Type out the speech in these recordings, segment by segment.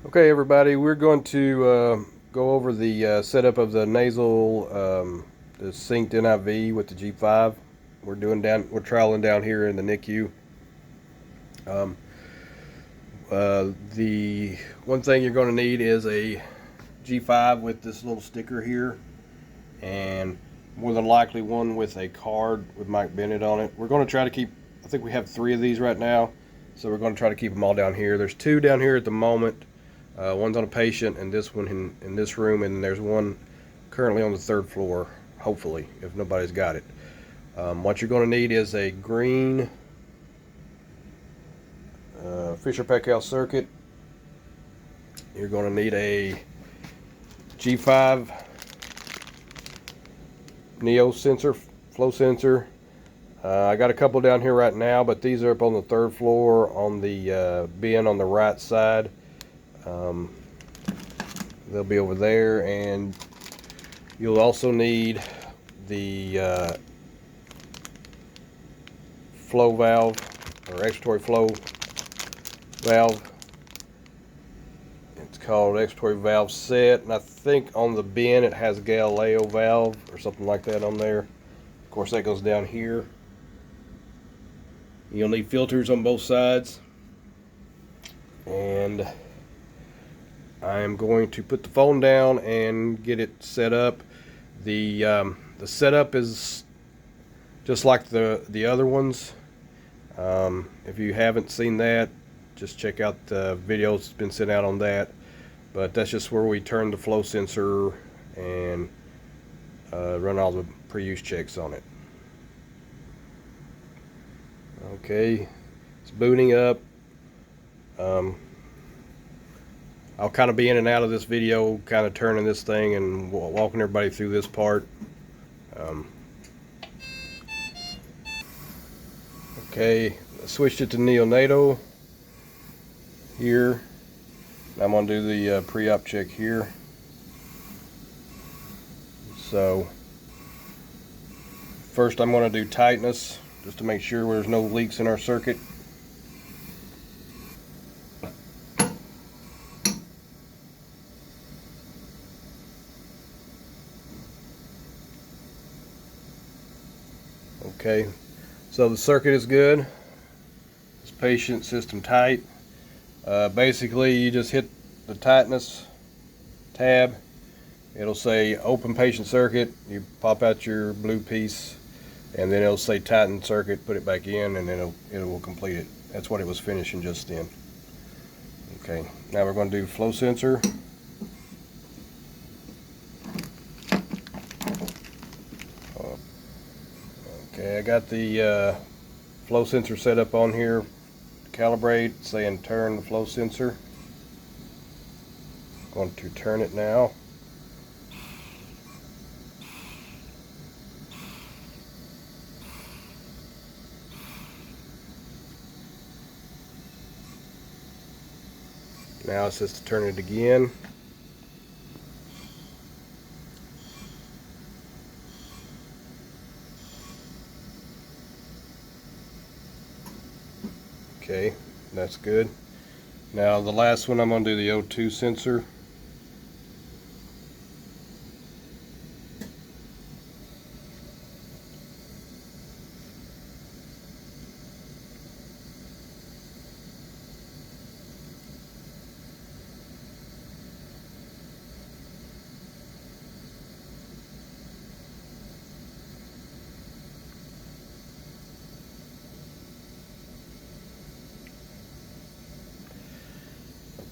Okay, everybody, we're going to go over the setup of the nasal, the synced NIV with the G5. We're trialing down here in the NICU. Um, the one thing you're going to need is a G5 with this little sticker here, and more than likely one with a card with Mike Bennett on it. We're going to try to keep. I think we have 3 of these right now, so we're going to try to keep them all down here. There's 2 down here at the moment. One's on a patient, and this one in this room, and there's one currently on the 3rd floor, hopefully, if nobody's got it. What you're going to need is a green Fisher-Paykel circuit. You're going to need a G5 Neo sensor, flow sensor. I got a couple down here right now, but these are up on the 3rd floor on the bin on the right side. They'll be over there, and you'll also need the flow valve or expiratory flow valve. It's called expiratory valve set, and I think on the bin it has Galileo valve or something like that on there. Of course, that goes down here. You'll need filters on both sides, and I am going to put the phone down and get it set up. The setup is just like the other ones. If you haven't seen that, just check out the videos that's been sent out on that. But that's just where we turn the flow sensor and run all the pre-use checks on it. Okay, it's booting up. I'll kind of be in and out of this video, kind of turning this thing and walking everybody through this part. Okay, I switched it to neonatal here. I'm going to do the pre-op check here. So first I'm going to do tightness, just to make sure there's no leaks in our circuit. Okay, so the circuit is good. This patient system tight. Basically, you just hit the tightness tab. It'll say open patient circuit. You pop out your blue piece, and then it'll say tighten circuit. Put it back in, and then it will complete it. That's what it was finishing just then. Okay, now we're going to do flow sensor. Okay, I got the flow sensor set up on here. Calibrate, saying turn the flow sensor. Going to turn it now. Now it says to turn it again. Okay, that's good. Now the last one, I'm going to do the O2 sensor.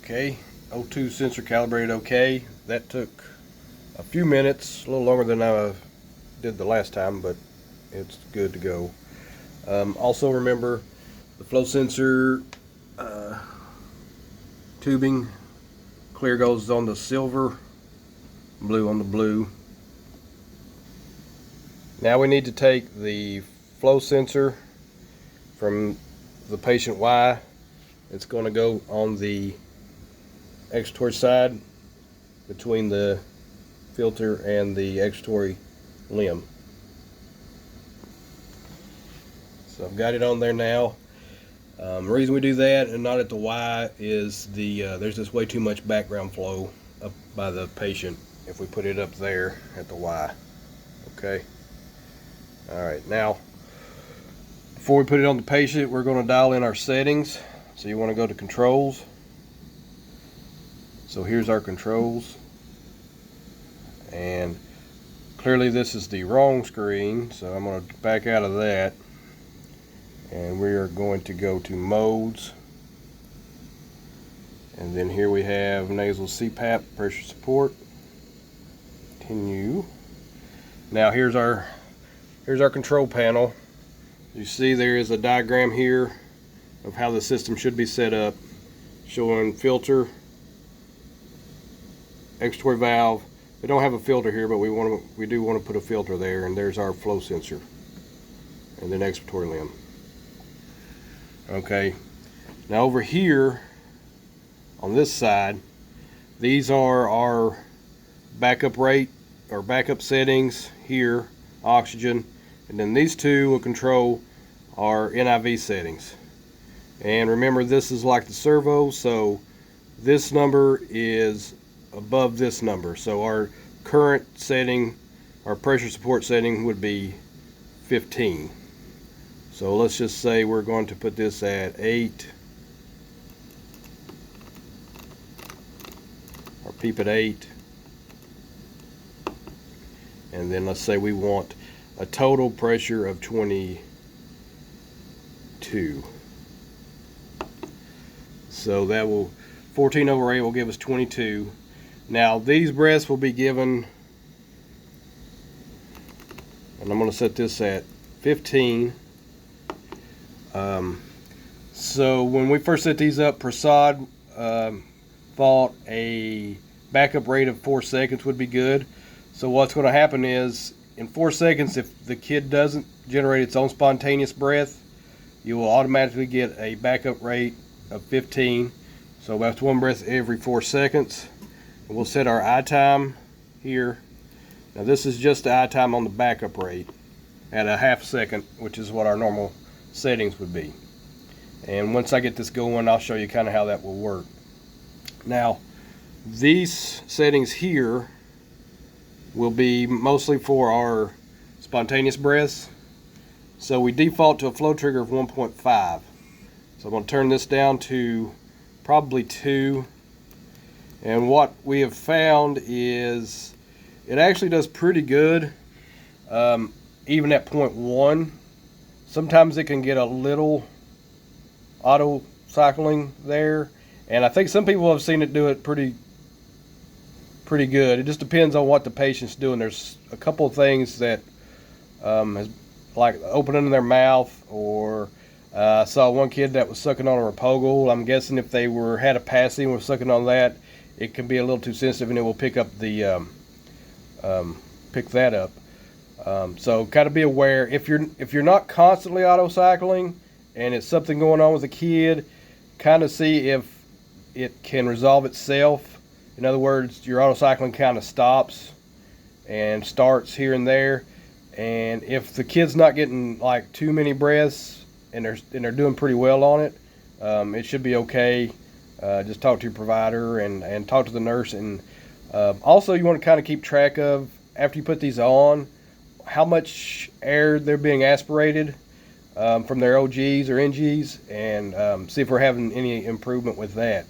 Okay, O2 sensor calibrated okay. That took a few minutes, a little longer than I did the last time, but it's good to go. Also remember, the flow sensor tubing, clear goes on the silver, blue on the blue. Now we need to take the flow sensor from the patient Y. It's going to go on the expiratory side between the filter and the expiratory limb. So I've got it on there now. The reason we do that and not at the Y is there's just way too much background flow up by the patient if we put it up there at the Y. Okay. All right. Now, before we put it on the patient, we're going to dial in our settings. So you want to go to controls. So here's our controls. And clearly this is the wrong screen, so I'm going to back out of that. And we are going to go to modes. And then here we have nasal CPAP, pressure support. Continue. Now here's our control panel. You see there is a diagram here of how the system should be set up, showing filter, expiratory valve. We don't have a filter here, but we do want to put a filter there, and there's our flow sensor, and then expiratory limb. Okay, now over here on this side, these are our backup rate or backup settings here, oxygen, and then these two will control our NIV settings. And remember, this is like the servo, so this number is above this number. So our current setting, our pressure support setting, would be 15. So let's just say we're going to put this at 8, or PEEP at 8, and then let's say we want a total pressure of 22. So that will 14 over 8 will give us 22. Now these breaths will be given, and I'm going to set this at 15. So when we first set these up, Prasad thought a backup rate of 4 seconds would be good. So what's going to happen is, in 4 seconds, if the kid doesn't generate its own spontaneous breath, you will automatically get a backup rate of 15. So that's one breath every 4 seconds. And we'll set our I time here. Now this is just the I time on the backup rate at a ½ second, which is what our normal settings would be. And once I get this going, I'll show you kind of how that will work. Now, these settings here will be mostly for our spontaneous breaths. So we default to a flow trigger of 1.5. So I'm going to turn this down to probably 2. And what we have found is it actually does pretty good, even at 0.1. Sometimes it can get a little auto cycling there, and I think some people have seen it do it pretty good. It just depends on what the patient's doing. There's a couple of things that like opening their mouth, or I saw one kid that was sucking on a Rapogal. I'm guessing if they had a passy and were sucking on that, it can be a little too sensitive and it will pick up the pick that up. So kind of be aware if you're not constantly auto cycling and it's something going on with the kid, kind of see if it can resolve itself. In other words, your auto cycling kind of stops and starts here and there. And if the kid's not getting like too many breaths and they're doing pretty well on it, it should be okay. Just talk to your provider and talk to the nurse. And also you want to kind of keep track of, after you put these on, how much air they're being aspirated from their OGs or NGs, and see if we're having any improvement with that.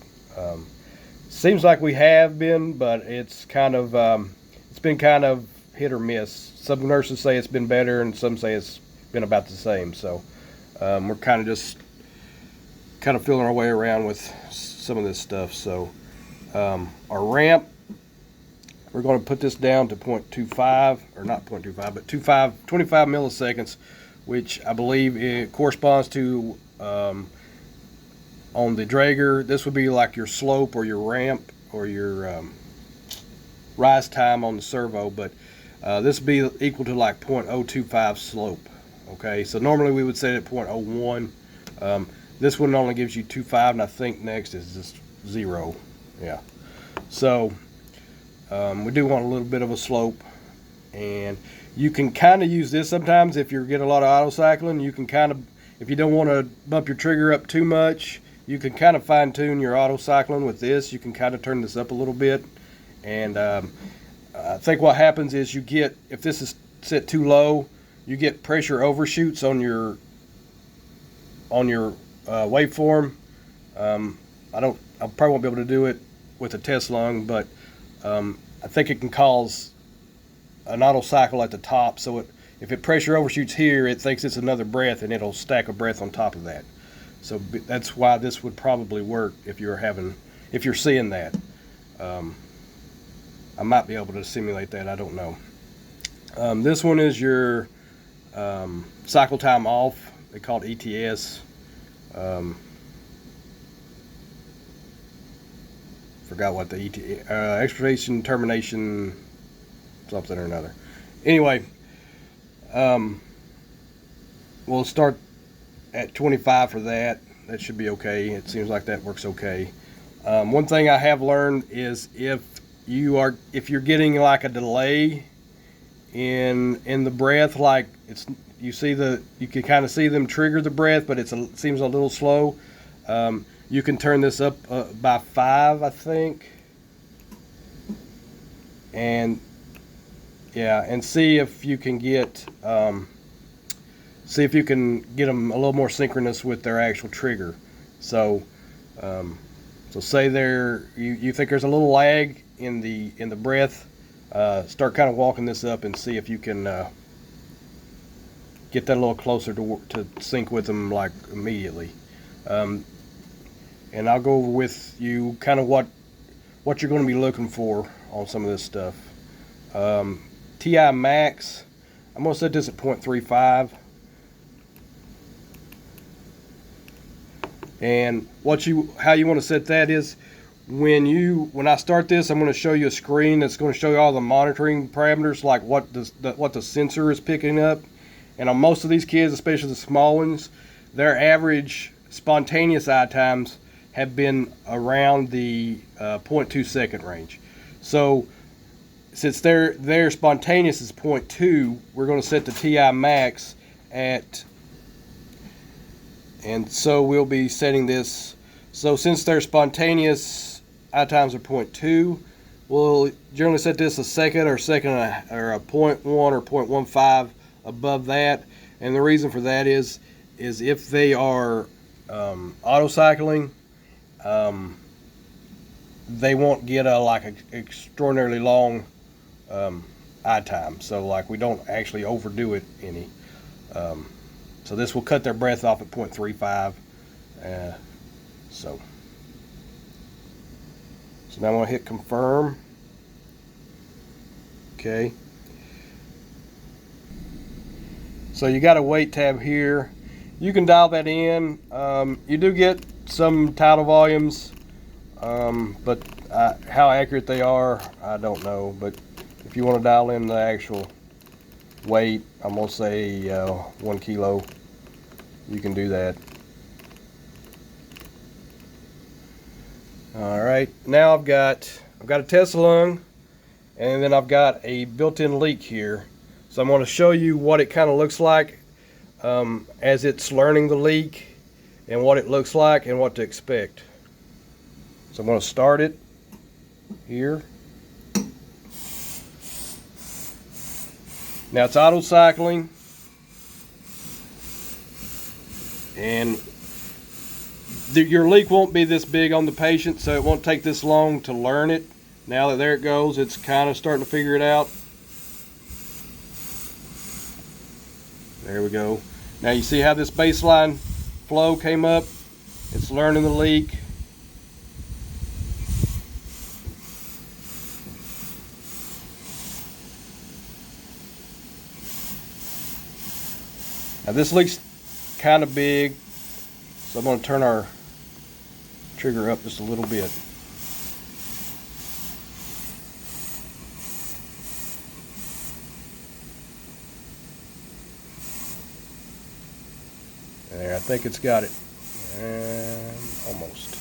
Seems like we have been, but it's been kind of hit or miss. Some nurses say it's been better, and some say it's been about the same. So we're kind of feeling our way around with some of this stuff. So our ramp, we're going to put this down to 0.25, or not 0.25, but 25 milliseconds, which I believe it corresponds to, on the Draeger, this would be like your slope or your ramp or your rise time on the servo, but this would be equal to like 0.025 slope. Okay, so normally we would set it at 0.01. This one only gives you 2.5, and I think next is just 0. Yeah. So we do want a little bit of a slope, and you can kind of use this sometimes if you're getting a lot of auto cycling. You can kind of if you don't want to bump your trigger up too much, you can kind of fine tune your auto cycling with this. You can kind of turn this up a little bit. And I think what happens is you get, if this is set too low, you get pressure overshoots on your waveform. I probably won't be able to do it with a test lung, but I think it can cause an auto cycle at the top. So if it pressure overshoots here, it thinks it's another breath, and it'll stack a breath on top of that. So that's why this would probably work if you're seeing that. I might be able to simulate that. I don't know. This one is your cycle time off. They call it ETS. Forgot what the expiration termination something or another. Anyway, we'll start at 25 for that. That should be okay. It seems like that works okay. One thing I have learned is if you're getting like a delay in the breath, like you can kind of see them trigger the breath, but it seems a little slow. You can turn this up by 5, I think, and see if you can get them a little more synchronous with their actual trigger. So say you think there's a little lag in the breath. Start kind of walking this up and see if you can get that a little closer to sync with them like immediately. And I'll go over with you kind of what you're going to be looking for on some of this stuff. TI Max, I'm going to set this at 0.35. And how you want to set that is when I start this, I'm going to show you a screen that's going to show you all the monitoring parameters, like what the sensor is picking up. And on most of these kids, especially the small ones, their average spontaneous eye times have been around the 0.2 second range. So since their spontaneous is 0.2, we're going to set the TI Max at, and so we'll be setting this. So since their spontaneous eye times are 0.2, we'll generally set this a second or a 0.1 or 0.15 above that. And the reason for that is if they are auto cycling, they won't get a extraordinarily long eye time. So like we don't actually overdo it any. So this will cut their breath off at 0.35. So now I'm going to hit confirm. Okay. So you got a weight tab here. You can dial that in. You do get some tidal volumes, but how accurate they are, I don't know. But if you want to dial in the actual weight, I'm going to say 1 kilo. You can do that. All right, now I've got a test lung, and then I've got a built-in leak here. So I'm going to show you what it kind of looks like as it's learning the leak, and what it looks like and what to expect. So I'm going to start it here. Now it's auto cycling, and your leak won't be this big on the patient, so it won't take this long to learn it. Now that there it goes, it's kind of starting to figure it out. There we go. Now you see how this baseline flow came up? It's learning the leak. Now this leak's kind of big, so I'm going to turn our trigger up just a little bit. There, I think it's got it. And almost.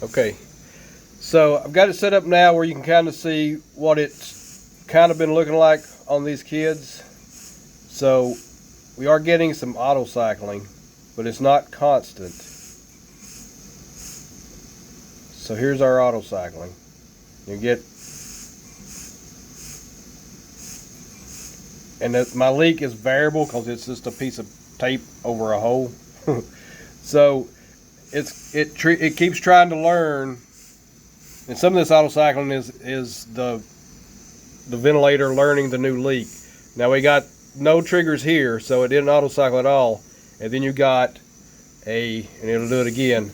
Okay, so I've got it set up now where you can kind of see what it's kind of been looking like on these kids. So we are getting some auto cycling, but it's not constant. So here's our auto cycling. You get, and my leak is variable because it's just a piece of tape over a hole. So it keeps trying to learn, and some of this auto cycling is the ventilator learning the new leak. Now we got no triggers here, so it didn't auto cycle at all. And then you got and it'll do it again.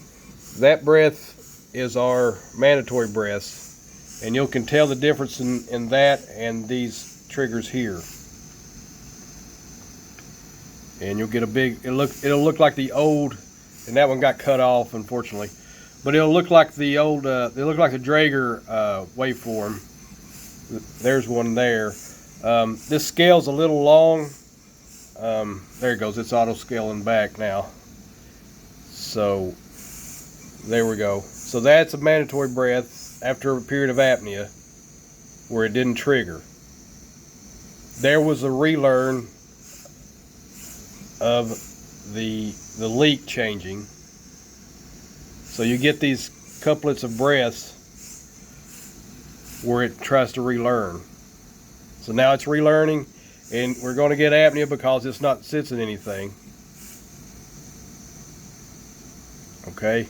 That breath is our mandatory breaths, and you can tell the difference in that and these triggers here. And you'll get a big, it'll look like the old, and that one got cut off unfortunately, but it'll look like the old, it'll look like the Draeger waveform. There's one there. This scale's a little long. There it goes, it's auto scaling back now. So there we go. So that's a mandatory breath after a period of apnea where it didn't trigger. There was a relearn of the leak changing. So you get these couplets of breaths where it tries to relearn. So now it's relearning, and we're going to get apnea because it's not sensing anything. Okay.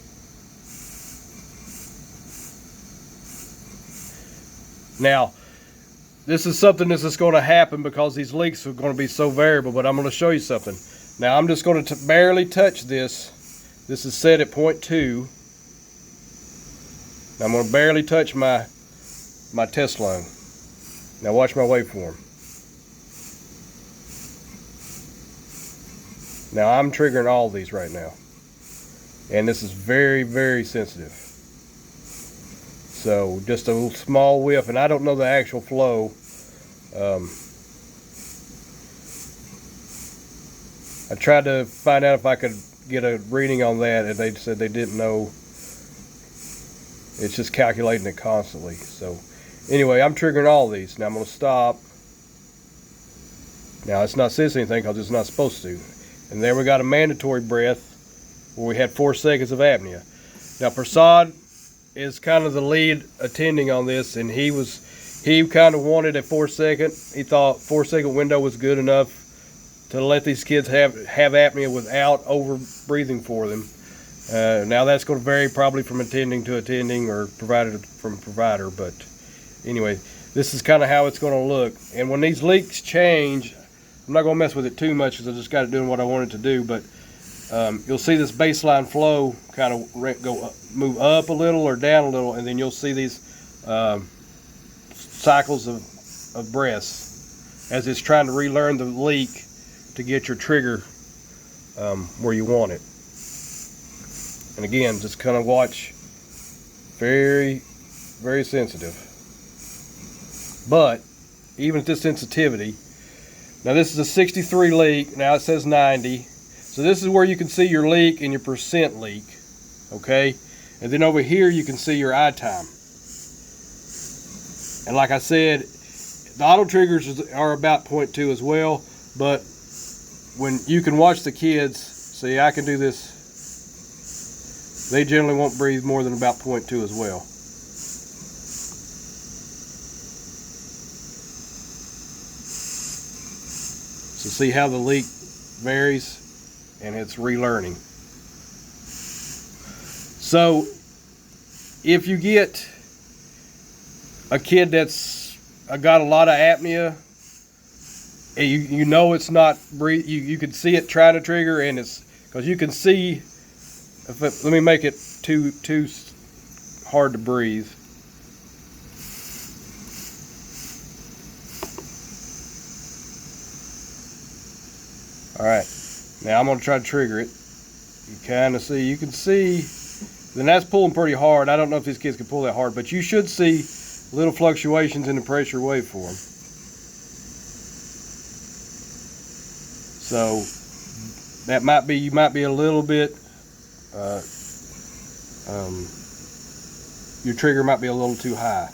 Now, this is something that's just going to happen because these leaks are going to be so variable, but I'm going to show you something. Now I'm just going to barely touch this. This is set at 0.2. I'm going to barely touch my test lung. Now watch my waveform. Now I'm triggering all these right now. And this is very, very sensitive. So just a little small whiff, and I don't know the actual flow. I tried to find out if I could get a reading on that, and they said they didn't know. It's just calculating it constantly. So anyway, I'm triggering all these. Now I'm going to stop. Now it's not sensing anything because it's not supposed to. And there we got a mandatory breath where we had 4 seconds of apnea. Now Prasad is kind of the lead attending on this, and he kind of wanted a 4-second. He thought 4-second window was good enough to let these kids have apnea without over breathing for them. Now that's going to vary probably from attending to attending or provider from provider, but anyway, this is kind of how it's going to look. And when these leaks change, I'm not going to mess with it too much because I just got it doing what I wanted to do, but you'll see this baseline flow kind of move up a little or down a little, and then you'll see these cycles of breaths as it's trying to relearn the leak to get your trigger where you want it. And again, just kind of watch. Very, very sensitive. But even at this sensitivity, now this is a 63 leak. Now it says 90. So this is where you can see your leak and your percent leak. Okay? And then over here you can see your eye time. And like I said, the auto triggers are about 0.2 as well, but when you can watch the kids, see I can do this, they generally won't breathe more than about 0.2 as well. So see how the leak varies, and it's relearning. So if you get a kid that's got a lot of apnea, and you know it's not breathe, you can see it trying to trigger, and it's because you can see. Let me make it too hard to breathe. All right, now I'm going to try to trigger it. You can see, then that's pulling pretty hard. I don't know if these kids can pull that hard, but you should see little fluctuations in the pressure waveform. So that might be, you might be a little bit your trigger might be a little too high.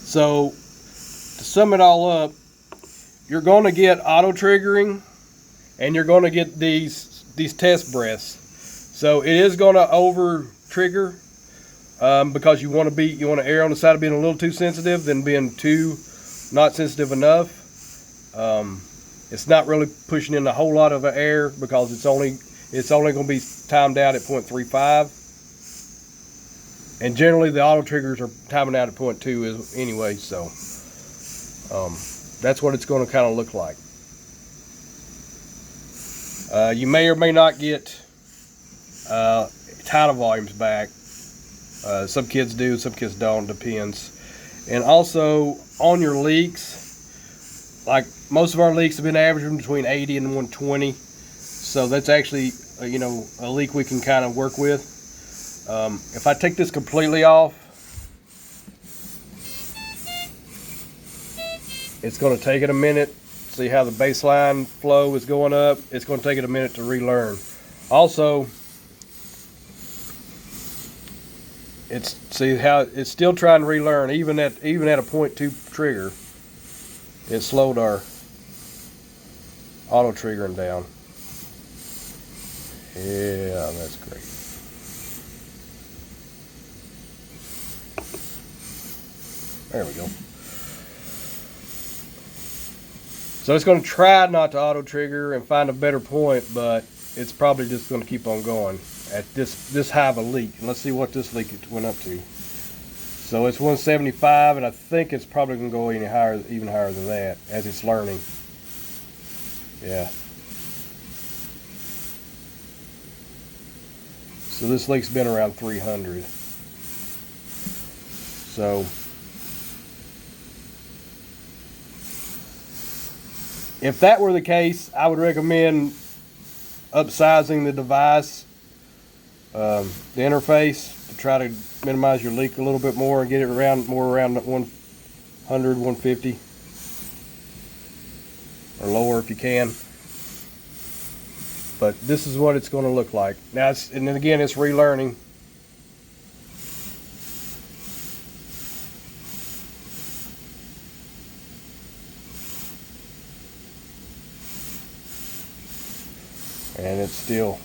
So to sum it all up, you're going to get auto triggering, and you're going to get these test breaths. So it is going to over trigger because you want to err on the side of being a little too sensitive than being too not sensitive enough. It's not really pushing in a whole lot of air because it's only going to be timed out at 0.35. And generally the auto triggers are timing out at 0.2 anyway, so that's what it's going to kind of look like. You may or may not get tidal volumes back. Some kids do, some kids don't, depends. And also on your leaks, like most of our leaks have been averaging between 80 and 120. So that's actually a leak we can kind of work with. If I take this completely off, it's going to take it a minute. See how the baseline flow is going up. It's going to take it a minute to relearn. Also, see how it's still trying to relearn even at a 0.2 trigger. It slowed our auto triggering down. Yeah, that's great. There we go. So it's going to try not to auto trigger and find a better point, but it's probably just going to keep on going at this high of a leak. And let's see what this leak went up to. So it's 175, and I think it's probably going to go even higher than that as it's learning. Yeah. So this leak's been around 300. So if that were the case, I would recommend upsizing the device, the interface, to try to minimize your leak a little bit more and get it around 100, 150 or lower if you can. But this is what it's going to look like. Now, and then again, it's relearning. And it's still.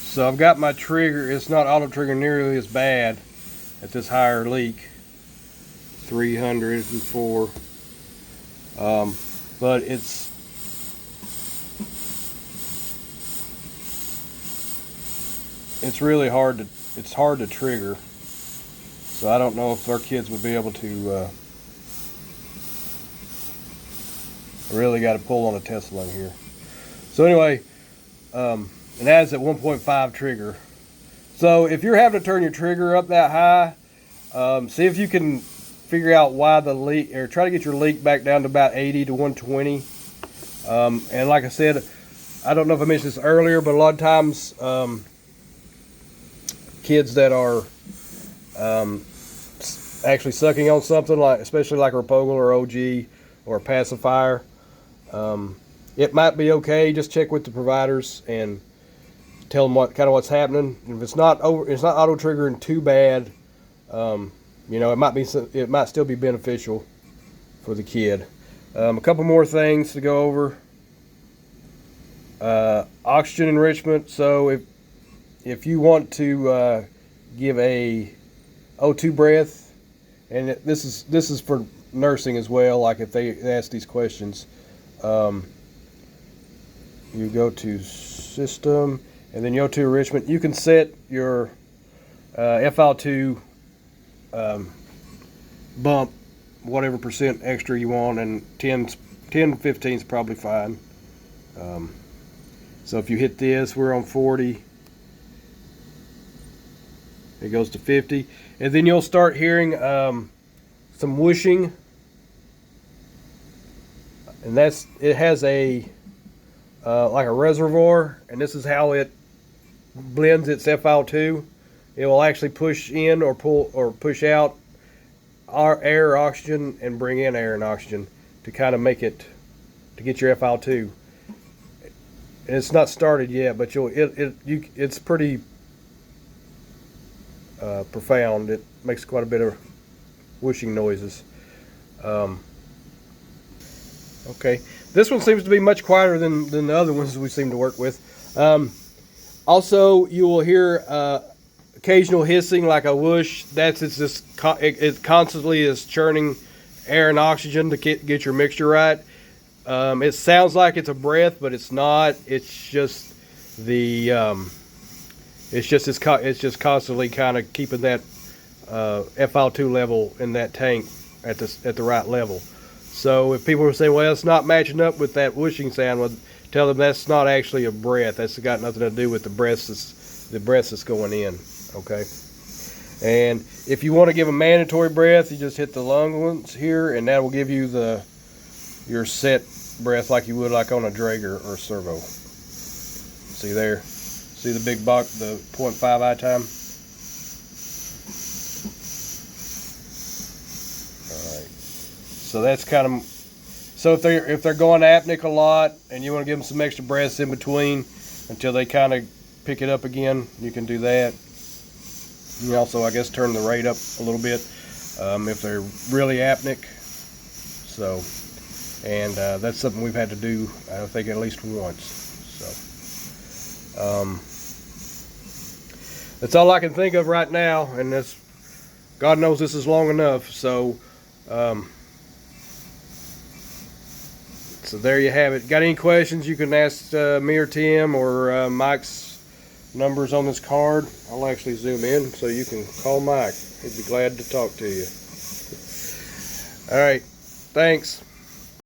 So I've got my trigger. It's not auto trigger nearly as bad at this higher leak. 304. But it's really hard to trigger. So I don't know if our kids would be able to really got to pull on a Tesla in here. So anyway, it has that 1.5 trigger. So if you're having to turn your trigger up that high, see if you can figure out why the leak, or try to get your leak back down to about 80 to 120. And like I said, I don't know if I mentioned this earlier, but a lot of times kids that are actually sucking on something, like especially like a Rapogel or OG or a pacifier, it might be okay. Just check with the providers and tell them what's happening. If it's not auto triggering too bad, it might still be beneficial for the kid. A couple more things to go over. Oxygen enrichment. So if you want to give a O2 breath, and this is for nursing as well, like if they ask these questions, you go to system and then you go to enrichment. You can set your FiO2 bump whatever percent extra you want, and 10 to 15 is probably fine. So if you hit this, we're on 40. It goes to 50, and then you'll start hearing some whooshing, and it has a like a reservoir, and this is how it blends its FiO2. It will actually push in or pull or push out our air or oxygen and bring in air and oxygen to kind of make it, to get your FiO2. And it's not started yet, but it's pretty profound. It makes quite a bit of whooshing noises. Okay, this one seems to be much quieter than the other ones we seem to work with. Also, you will hear occasional hissing like a whoosh. It constantly is churning air and oxygen to get your mixture right. It sounds like it's a breath, but it's not. It's just it's just constantly kind of keeping that FiO2 level in that tank at the right level. So if people are saying, well, it's not matching up with that whooshing sound, well, tell them that's not actually a breath. That's got nothing to do with the breath that's going in. Okay. And if you want to give a mandatory breath, you just hit the long ones here, and that will give you your set breath like you would like on a Draeger or a servo. See there? See the big box, the 0.5 I time? Alright. So that's kind of, so if they're going apneic a lot and you want to give them some extra breaths in between until they kind of pick it up again, you can do that. You can also, I guess, turn the rate up a little bit if they're really apneic. So, and that's something we've had to do, I think, at least once. So, that's all I can think of right now, and that's, God knows this is long enough. So, so there you have it. Got any questions? You can ask me or Tim or Mike's numbers on this card. I'll actually zoom in so you can call Mike. He'd be glad to talk to you. All right. Thanks.